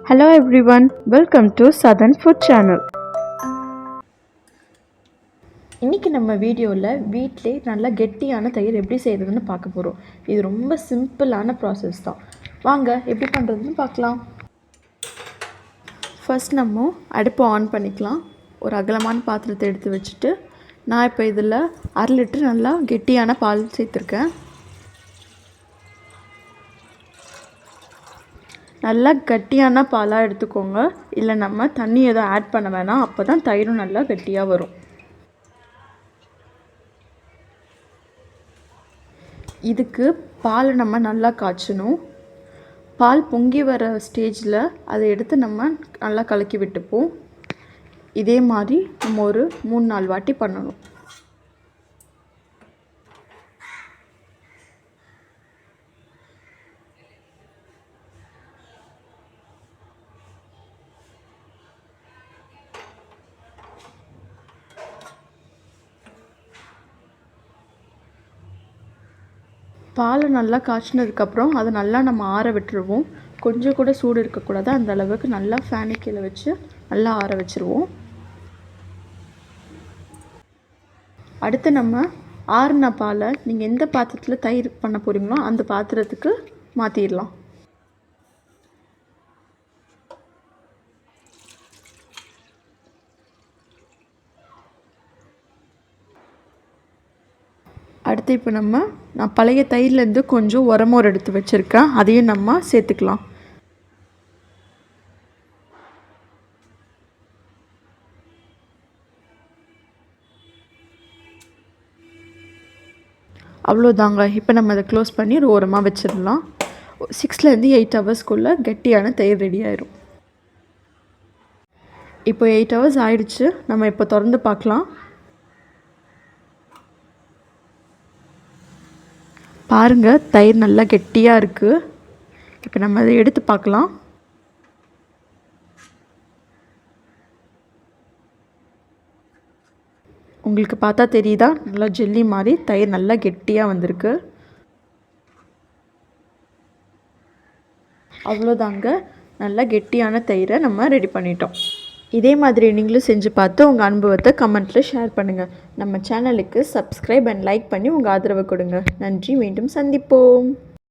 Hello everyone, welcome to Southern Food Channel. இன்றைக்கி நம்ம வீடியோவில் வீட்டிலே நல்லா கெட்டியான தயிர் எப்படி செய்கிறதுன்னு பார்க்க போகிறோம். இது ரொம்ப சிம்பிளான ப்ராசஸ் தான். வாங்க எப்படி பண்ணுறதுன்னு பார்க்கலாம். ஃபர்ஸ்ட் நம்ம அடுப்பை ஆன் பண்ணிக்கலாம். ஒரு அகலமான பாத்திரத்தை எடுத்து வச்சுட்டு நான் இப்போ இதில் 1/2 லிட்டர் நல்லா கெட்டியான பால் சேர்த்துருக்கேன். நல்லா கட்டியான பாலாக எடுத்துக்கோங்க. இல்லை நம்ம தண்ணி எதுவும் ஆட் பண்ண வேணாம். அப்போ தான் தயிரும் நல்லா கட்டியாக வரும். இதுக்கு பால் நம்ம நல்லா காய்ச்சணும். பால் பொங்கி வர ஸ்டேஜில் அதை எடுத்து நம்ம நல்லா கலக்கி விட்டுப்போம். இதே மாதிரி நம்ம ஒரு 3-4 வாட்டி பண்ணணும். பால் நல்லா காய்ச்சினதுக்கப்புறம் அதை நல்லா நம்ம ஆற விட்டுருவோம். கொஞ்சம் கூட சூடு இருக்கக்கூடாது. அந்த அளவுக்கு நல்லா ஃபேனு கீழே வச்சு நல்லா ஆற வச்சுருவோம். அடுத்து நம்ம ஆறின பாலை நீங்கள் எந்த பாத்திரத்தில் தயிர் பண்ண போகிறீங்களோ அந்த பாத்திரத்துக்கு மாற்றிடலாம். அடுத்து இப்போ நான் பழைய தயிர்லேருந்து கொஞ்சம் உரமோர் எடுத்து வச்சுருக்கேன். அதையும் நம்ம சேர்த்துக்கலாம். அவ்வளோதாங்க. இப்போ நம்ம அதை க்ளோஸ் பண்ணி ஒரு ஓரமாக வச்சிடலாம். 6 to 8 ஹவர்ஸ்க்குள்ளே கெட்டியான தயிர் ரெடி ஆயிரும். இப்போ 8 ஹவர்ஸ் ஆயிடுச்சு. நம்ம இப்போ திறந்து பார்க்கலாம். பாருங்கள், தயிர் நல்லா கெட்டியாக இருக்குது. இப்போ நம்ம அதை எடுத்து பார்க்கலாம். உங்களுக்கு பார்த்தா தெரியுதா? நல்லா ஜெல்லி மாதிரி தயிர் நல்லா கெட்டியாக வந்திருக்கு. அவ்வளோதாங்க, நல்லா கெட்டியான தயிரை நம்ம ரெடி பண்ணிட்டோம். இதே மாதிரி நீங்களும் செஞ்சு பார்த்து உங்கள் அனுபவத்தை கமெண்ட்டில் ஷேர் பண்ணுங்கள். நம்ம சேனலுக்கு சப்ஸ்கிரைப் அண்ட் லைக் பண்ணி உங்கள் ஆதரவை கொடுங்க. நன்றி. மீண்டும் சந்திப்போம்.